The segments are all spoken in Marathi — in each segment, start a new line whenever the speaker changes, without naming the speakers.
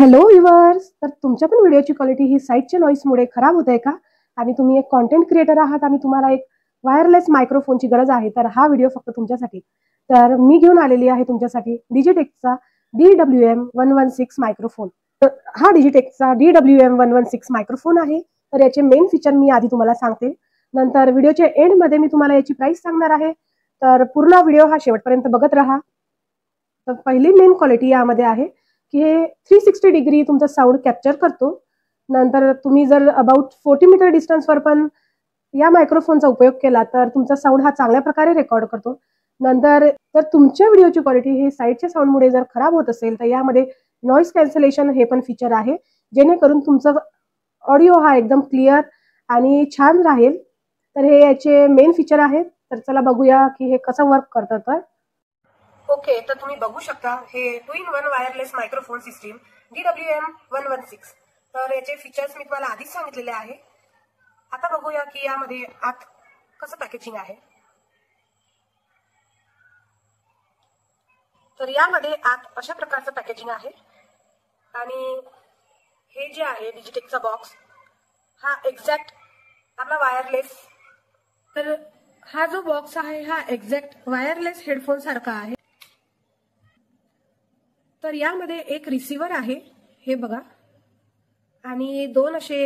हॅलो व्ह्युअर्स, तर तुमच्या पण व्हिडिओची क्वालिटी ही साईटच्या नॉईसमुळे खराब होत आहे का? आणि तुम्ही एक कंटेंट क्रिएटर आहात आणि तुम्हाला एक वायरलेस मायक्रोफोनची गरज आहे, तर हा व्हिडिओ फक्त तुमच्यासाठी. तर मी घेऊन आलेली आहे तुमच्यासाठी डिजिटेकचा DWM-116 मायक्रोफोन. तर हा डिजिटेकचा DWM-116 मायक्रोफोन आहे. तर याचे मेन फीचर मी आधी तुम्हाला सांगते, नंतर व्हिडिओच्या एंडमध्ये मी तुम्हाला याची प्राइस सांगणार आहे. तर पूर्ण व्हिडिओ हा शेवटपर्यंत बघत राहा. तर पहिली मेन क्वालिटी यामध्ये आहे की हे 360 डिग्री तुमचा साऊंड कॅप्चर करतो. नंतर तुम्ही जर अबाउट 40 मीटर डिस्टन्सवर पण या मायक्रोफोनचा उपयोग केला तर तुमचा साऊंड हा चांगल्या प्रकारे रेकॉर्ड करतो. नंतर जर तुमच्या व्हिडिओची क्वालिटी ही साईडच्या साऊंडमुळे जर खराब होत असेल तर यामध्ये नॉईज कॅन्सलेशन हे पण फीचर आहे, जेणेकरून तुमचं ऑडिओ हा एकदम क्लिअर आणि छान राहील. तर हे याचे मेन फीचर आहेत. तर चला बघूया की हे कसं वर्क करतं. तर ओके, तर तुम्ही बघू शकता हे 2-in-1 wireless microphone system DWM-116. तर याचे फीचर्स मी तुम्हाला आधीच सांगितलेले आहे. आता बघूया की यामध्ये आत कसं पॅकेजिंग आहे. तर यामध्ये आत अशा प्रकारचं पॅकेजिंग आहे आणि हे जे आहे डिजिटेकचा बॉक्स हा एक्झॅक्ट आपला वायरलेस, तर हा जो बॉक्स आहे हा एक्झॅक्ट वायरलेस हेडफोन सारखा आहे. तर यामध्ये एक रिसिव्हर आहे, हे बघा, आणि दोन असे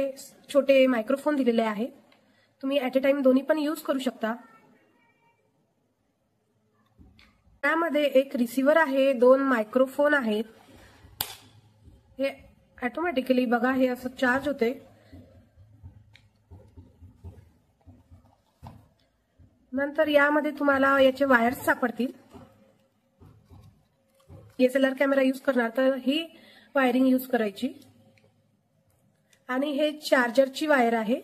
छोटे मायक्रोफोन दिलेले आहेत. तुम्ही ऍट अ टाइम दोन्ही पण यूज करू शकता. त्यामध्ये एक रिसिव्हर आहे, दोन मायक्रोफोन आहेत. हे ऑटोमॅटिकली बघा हे असं चार्ज होते. नंतर यामध्ये तुम्हाला याचे वायर्स सापडतील. DSLR कॅमेरा यूज करणार तर ही वायरिंग यूज करायची. आणि हे चार्जरची वायर आहे.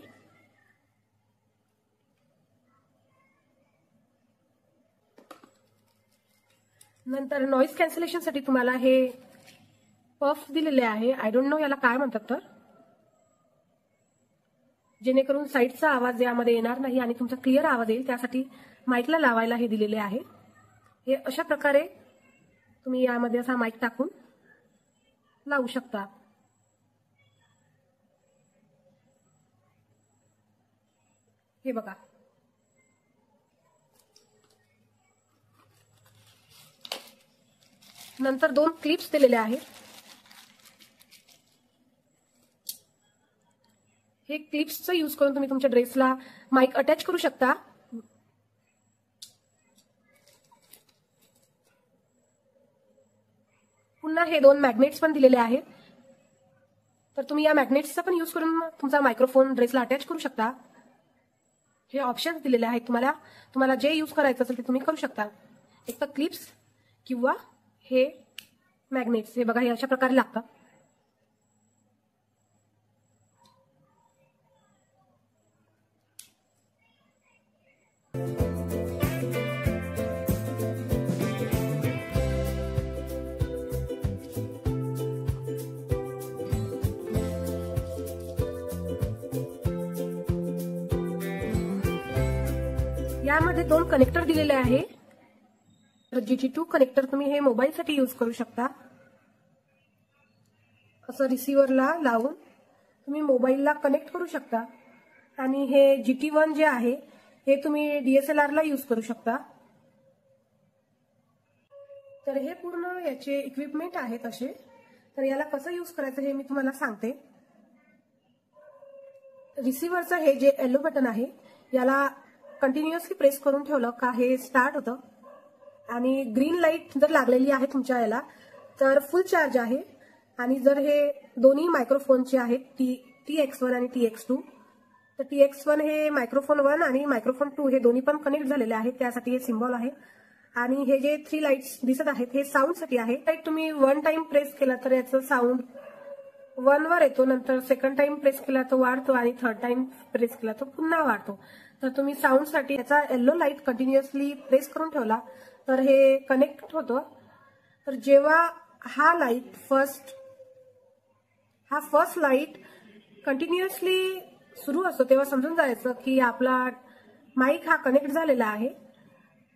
नंतर नॉइज कॅन्सलेशन साठी तुम्हाला हे पफ दिलेले आहे. आय डोंट नो याला काय म्हणतात, तर जेणेकरून साईडचा आवाज यामध्ये येणार नाही आणि तुमचा क्लिअर आवाज येईल, त्यासाठी माईकला लावायला हे दिलेले आहे. हे अशा प्रकारे तुम्ही यामध्ये असा माईक टाकून लावू शकता. हे बघा, नंतर दोन क्लिप्स दिलेले आहेत. हे क्लिप्सचा यूज करून तुम्ही तुमच्या ड्रेसला माईक अटॅच करू शकता. पुन्हा हे दोन मॅग्नेट्स पण दिलेले आहेत. तर तुम्ही या मॅग्नेट्सचा पण यूज करून तुमचा मायक्रोफोन ड्रेसला अटॅच करू शकता. हे ऑप्शन्स दिलेले आहेत तुम्हाला जे यूज करायचं असेल ते तुम्ही करू शकता. एक तर क्लिप्स किंवा हे मॅग्नेट्स. हे बघा, हे अशा प्रकारे लागतात. यामध्ये दोन कनेक्टर दिलेले आहे. GT2 कनेक्टर तुम्ही हे मोबाईलसाठी यूज करू शकता. असं रिसिव्हरला लावून तुम्ही मोबाईलला कनेक्ट करू शकता. आणि हे GT1 जे आहे हे तुम्ही DSLR ला यूज करू शकता. तर हे पूर्ण याचे इक्विपमेंट आहेत असे. तर याला कसं यूज करायचं हे मी तुम्हाला सांगते. रिसिव्हरचं हे जे येलो बटन आहे याला कंटिन्युअसली प्रेस करून ठेवलं का हे स्टार्ट होतं. आणि ग्रीन लाईट जर लागलेली आहे तुमच्या याला तर फुल चार्ज आहे. आणि जर हे दोन्ही मायक्रोफोनचे आहेत TX1 आणि TX2, तर TX1 हे मायक्रोफोन 1 आणि मायक्रोफोन 2 हे दोन्ही पण कनेक्ट झालेले आहेत, त्यासाठी हे सिम्बॉल आहे. आणि हे जे 3 लाईट्स दिसत आहेत हे साऊंड साठी आहे. लाईट तुम्ही 1 टाइम प्रेस केला तर याचं साऊंड 1 वर येतो. नंतर सेकंड टाइम प्रेस केला तो वाढतो आणि थर्ड टाइम प्रेस केला तो पुन्हा वाढतो. तर तुम्ही साऊंड साठी याचा येलो लाईट कंटिन्युअसली प्रेस करून ठेवला तर हे कनेक्ट होतं. तर जेव्हा हा फर्स्ट लाईट कंटिन्युअसली सुरू असतो तेव्हा समजून जायचं की आपला माईक हा कनेक्ट झालेला आहे.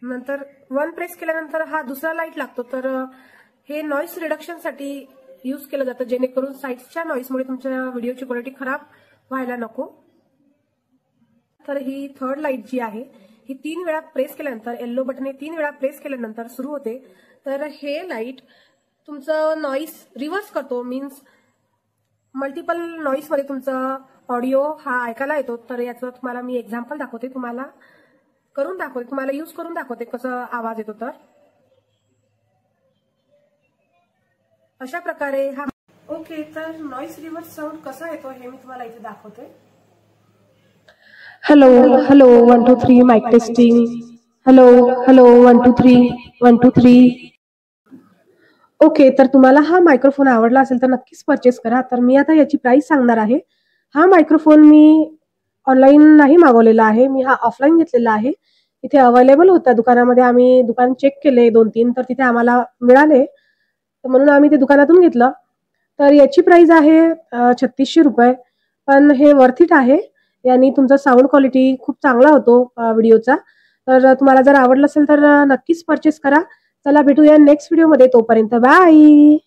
नंतर 1 प्रेस केल्यानंतर हा दुसरा लाईट लागतो. तर हे नॉइस रिडक्शन साठी यूज केलं जातं जेणेकरून साईटच्या नॉईजमुळे तुमच्या व्हिडिओची क्वालिटी खराब व्हायला नको। तर ही थर्ड लाईट जी आहे ही 3 वेळा प्रेस केल्यानंतर, येलो बटन हे 3 वेळा प्रेस केल्यानंतर सुरू होते। तर हे लाईट तुमचं नॉईज रिव्हर्स करतो, मीन्स मल्टिपल नॉईज मध्ये तुमचा ऑडिओ हा ऐकायला येतो। तर याचं तुम्हाला मी एक्झाम्पल दाखवते, तुम्हाला यूज करून दाखवते कसं आवाज येतो। तर अशा प्रकारे हा ओके। तर नॉईज रिव्हर्स साऊंड कसा येतो हे मी तुम्हाला इथे दाखवते। Hello hello 1 2 3 mike testing. Hello hello 1 2 3 1 2 3। Okay, तर तुम्हाला हा मायक्रोफोन आवडला असेल तर नक्कीच परचेस करा। तर मी आता याची प्राइस सांगणार आहे। हा मायक्रोफोन मी ऑनलाईन नाही मागवलेला आहे, मी हा ऑफलाईन घेतलेला आहे। इथे अवेलेबल होता दुकानामध्ये, आम्ही दुकान चेक केले 2-3 तर तिथे आम्हाला मिळाले, तर म्हणून आम्ही ते दुकानातून घेतलं। तर याची प्राइस आहे 3600 रुपये, पण हे वर्थ इट आहे। यानी तुमचा साऊंड क्वालिटी खूप चांगला होतो व्हिडिओचा। तर तुम्हाला जर आवडलं असेल तर नक्कीच परचेस करा। चला भेटूया नेक्स्ट व्हिडिओमध्ये, तोपर्यंत बाय।